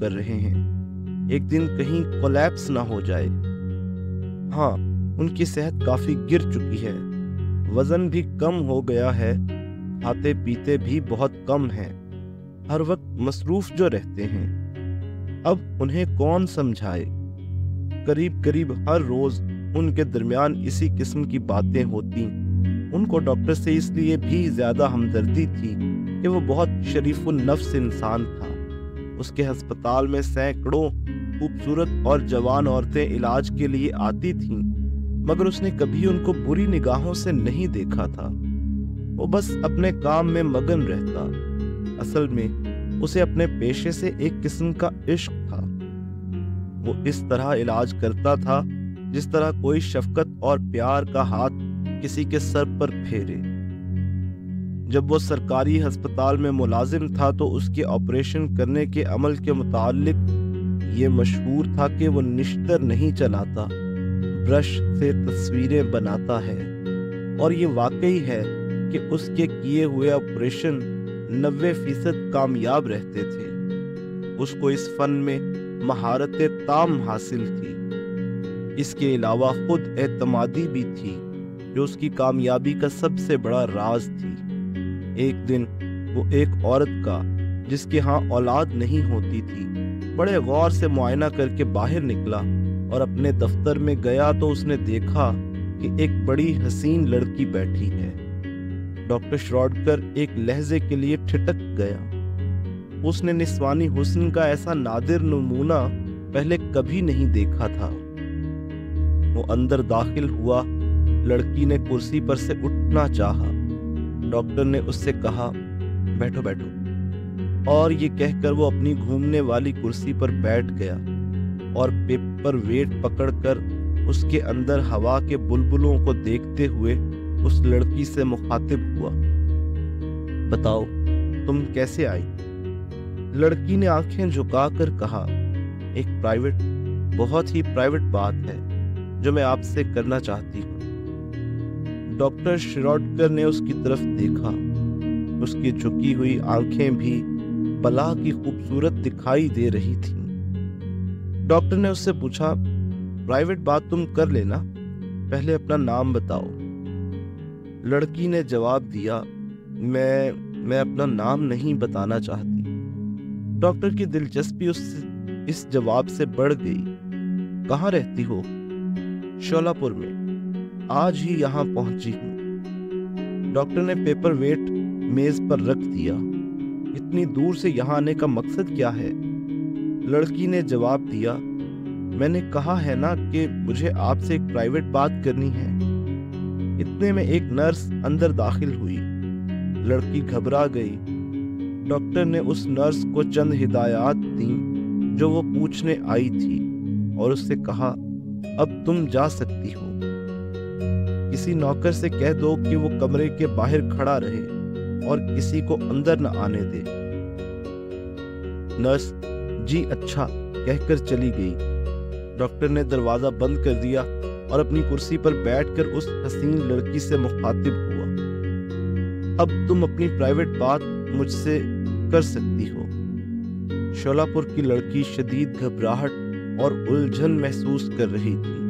کر رہے ہیں، ایک دن کہیں کولیپس نہ ہو جائے۔ ہاں، ان کی صحت کافی گر چکی ہے، وزن بھی کم ہو گیا ہے، کھاتے پیتے بھی بہت کم ہیں، ہر وقت مصروف جو رہتے ہیں۔ اب انہیں کون سمجھائے؟ قریب قریب ہر روز ان کے درمیان اسی قسم کی باتیں ہوتی۔ ان کو ڈاکٹر سے اس لیے بھی زیادہ ہمدردی تھی کہ وہ بہت شریف النفس انسان تھا۔ اس کے ہسپتال میں سینکڑوں خوبصورت اور جوان عورتیں علاج کے لیے آتی تھیں، مگر اس نے کبھی ان کو بری نگاہوں سے نہیں دیکھا تھا۔ وہ بس اپنے کام میں مگن رہتا۔ اصل میں اسے اپنے پیشے سے ایک قسم کا عشق تھا۔ وہ اس طرح علاج کرتا تھا جس طرح کوئی شفقت اور پیار کا ہاتھ کسی کے سر پر پھیرے۔ جب وہ سرکاری ہسپتال میں ملازم تھا تو اس کے آپریشن کرنے کے عمل کے متعلق یہ مشہور تھا کہ وہ نشتر نہیں چلاتا، برش سے تصویریں بناتا ہے، اور یہ واقعی ہے کہ اس کے کیے ہوئے آپریشن 90% کامیاب رہتے تھے۔ اس کو اس فن میں مہارت تام حاصل تھی۔ اس کے علاوہ خود اعتمادی بھی تھی، جو اس کی کامیابی کا سب سے بڑا راز تھی۔ ایک دن وہ ایک عورت کا، جس کے ہاں اولاد نہیں ہوتی تھی، بڑے غور سے معائنہ کر کے باہر نکلا اور اپنے دفتر میں گیا تو اس نے دیکھا کہ ایک بڑی حسین لڑکی بیٹھی ہے۔ ڈاکٹر شراڈکر ایک لہجے کے لیے ٹھٹک گیا۔ اس نے نسوانی حسن کا ایسا نادر نمونہ پہلے کبھی نہیں دیکھا تھا۔ وہ اندر داخل ہوا۔ لڑکی نے کرسی پر سے اٹھنا چاہا۔ ڈاکٹر نے اس سے کہا، بیٹھو بیٹھو، اور یہ کہہ کر وہ اپنی گھومنے والی کرسی پر بیٹھ گیا اور پیپر ویٹ پکڑ کر اس کے اندر ہوا کے بلبلوں کو دیکھتے ہوئے اس لڑکی سے مخاطب ہوا، بتاؤ تم کیسے آئی؟ لڑکی نے آنکھیں جھکا کر کہا، ایک بہت ہی پرائیویٹ بات ہے جو میں آپ سے کرنا چاہتی ہوں۔ ڈاکٹر شراڈکر نے اس کی طرف دیکھا۔ اس کی جھکی ہوئی آنکھیں بھی بلا کی خوبصورت دکھائی دے رہی تھیں۔ ڈاکٹر نے اس سے پوچھا، پرائیویٹ بات تم کر لینا، پہلے اپنا نام بتاؤ۔ لڑکی نے جواب دیا، میں اپنا نام نہیں بتانا چاہتی۔ ڈاکٹر کی دلچسپی اس جواب سے بڑھ گئی۔ کہاں رہتی ہو؟ شولہ پور میں، آج ہی یہاں پہنچی ہوں۔ ڈاکٹر نے پیپر ویٹ میز پر رکھ دیا۔ اتنی دور سے یہاں آنے کا مقصد کیا ہے؟ لڑکی نے جواب دیا، میں نے کہا ہے نا کہ مجھے آپ سے ایک پرائیویٹ بات کرنی ہے۔ اتنے میں ایک نرس اندر داخل ہوئی۔ لڑکی گھبرا گئی۔ ڈاکٹر نے اس نرس کو چند ہدایات دیں جو وہ پوچھنے آئی تھی، اور اس سے کہا، اب تم جا سکتی ہو۔ کسی نوکر سے کہہ دو کہ وہ کمرے کے باہر کھڑا رہے اور کسی کو اندر نہ آنے دے۔ نرس جی اچھا کہہ کر چلی گئی۔ ڈاکٹر نے دروازہ بند کر دیا اور اپنی کرسی پر بیٹھ کر اس حسین لڑکی سے مخاطب ہوا، اب تم اپنی پرائیویٹ بات مجھ سے کر سکتی ہو۔ شولہ پور کی لڑکی شدید گھبراہٹ اور الجھن محسوس کر رہی تھی۔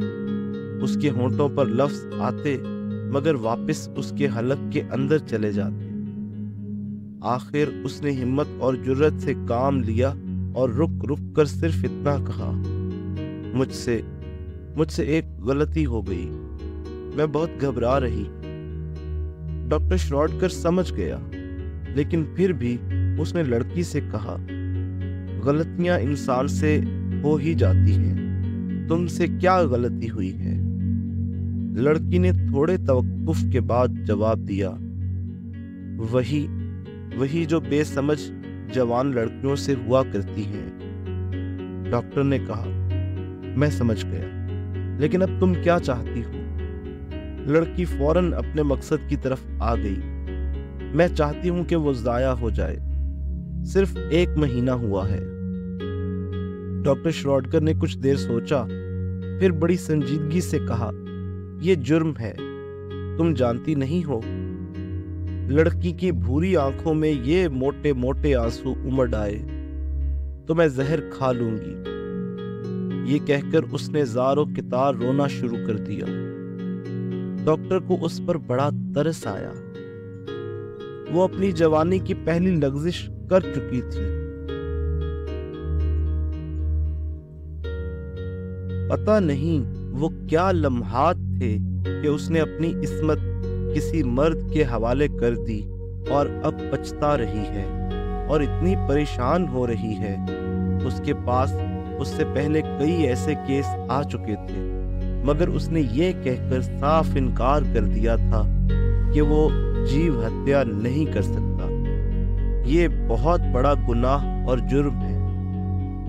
اس کے ہونٹوں پر لفظ آتے مگر واپس اس کے حلق کے اندر چلے جاتے۔ آخر اس نے ہمت اور جرأت سے کام لیا اور رک رک کر صرف اتنا کہا، مجھ سے ایک غلطی ہو گئی، میں بہت گھبرا رہی۔ ڈاکٹر شراڈکر سمجھ گیا، لیکن پھر بھی اس نے لڑکی سے کہا، غلطیاں انسان سے ہو ہی جاتی ہیں، تم سے کیا غلطی ہوئی ہے؟ لڑکی نے تھوڑے توقف کے بعد جواب دیا، وہی جو بے سمجھ جوان لڑکیوں سے ہوا کرتی ہیں۔ ڈاکٹر نے کہا، میں سمجھ گیا، لیکن اب تم کیا چاہتی ہو؟ لڑکی فوراً اپنے مقصد کی طرف آ گئی۔ میں چاہتی ہوں کہ وہ ضائع ہو جائے، صرف 1 مہینہ ہوا ہے۔ ڈاکٹر شراڈکر نے کچھ دیر سوچا، پھر بڑی سنجیدگی سے کہا، یہ جرم ہے، تم جانتی نہیں ہو؟ لڑکی کی بھوری آنکھوں میں یہ موٹے موٹے آنسو امڑ آئے۔ تو میں زہر کھا لوں گی۔ یہ کہہ کر اس نے زاروں کتار رونا شروع کر دیا۔ ڈاکٹر کو اس پر بڑا ترس آیا۔ وہ اپنی جوانی کی پہلی لغزش کر چکی تھی۔ پتہ نہیں وہ کیا لمحات تھے کہ اس نے اپنی عصمت کسی مرد کے حوالے کر دی اور اب پچھتا رہی ہے اور اتنی پریشان ہو رہی ہے۔ اس کے پاس اس سے پہلے کئی ایسے کیس آ چکے تھے، مگر اس نے یہ کہہ کر صاف انکار کر دیا تھا کہ وہ جیو ہتیا نہیں کر سکتا۔ یہ بہت بڑا گناہ اور جرم ہے۔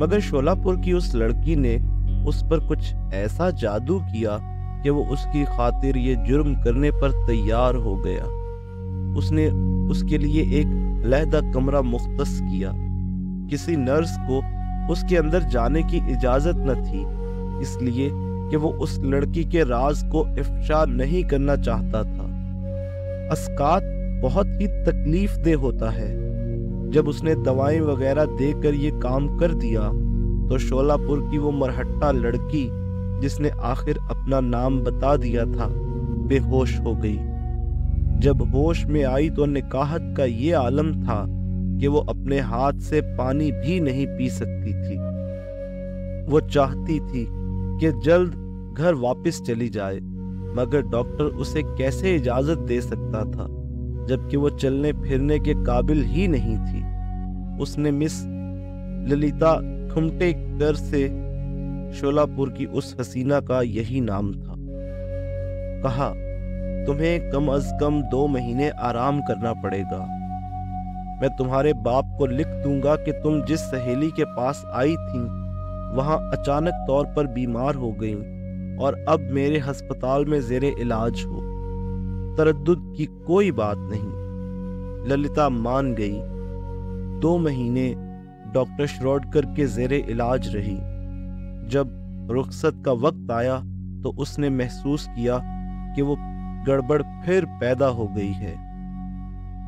مگر شولہ پور کی اس لڑکی نے اس پر کچھ ایسا جادو کیا کہ وہ اس کی خاطر یہ جرم کرنے پر تیار ہو گیا۔ اس نے اس کے لیے ایک علیحدہ کمرہ مختص کیا۔ کسی نرس کو اس کے اندر جانے کی اجازت نہ تھی، اس لیے کہ وہ اس لڑکی کے راز کو افشا نہیں کرنا چاہتا تھا۔ اسقاط بہت ہی تکلیف دہ ہوتا ہے۔ جب اس نے دوائیں وغیرہ دے کر یہ کام کر دیا تو شولہ پور کی وہ مرہٹہ لڑکی جس نے آخر اپنا نام بتا دیا تھا بے ہوش ہو گئی۔ جب ہوش میں آئی تو نکاحت کا یہ عالم تھا کہ وہ اپنے ہاتھ سے پانی بھی نہیں پی سکتی تھی۔ وہ چاہتی تھی کہ جلد گھر واپس چلی جائے، مگر ڈاکٹر اسے کیسے اجازت دے سکتا تھا جبکہ وہ چلنے پھرنے کے قابل ہی نہیں تھی۔ اس نے مس للیتا کھمٹے کر سے شولہ پور کی اس حسینہ کا یہی نام تھا۔ کہا، تمہیں کم از کم 2 مہینے آرام کرنا پڑے گا۔ میں تمہارے باپ کو لکھ دوں گا کہ تم جس سہیلی کے پاس آئی تھیں وہاں اچانک طور پر بیمار ہو گئیں اور اب میرے ہسپتال میں زیر علاج ہو۔ تردد کی کوئی بات نہیں۔ للتا مان گئی۔ 2 مہینے ڈاکٹر شروڈکر کے زیر علاج رہی۔ جب رخصت کا وقت آیا تو اس نے محسوس کیا کہ وہ گڑبڑ پھر پیدا ہو گئی ہے۔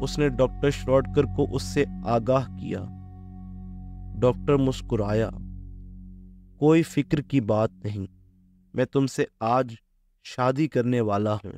اس نے ڈاکٹر شروڈکر کو اس سے آگاہ کیا۔ ڈاکٹر مسکرایا۔ کوئی فکر کی بات نہیں، میں تم سے آج شادی کرنے والا ہوں۔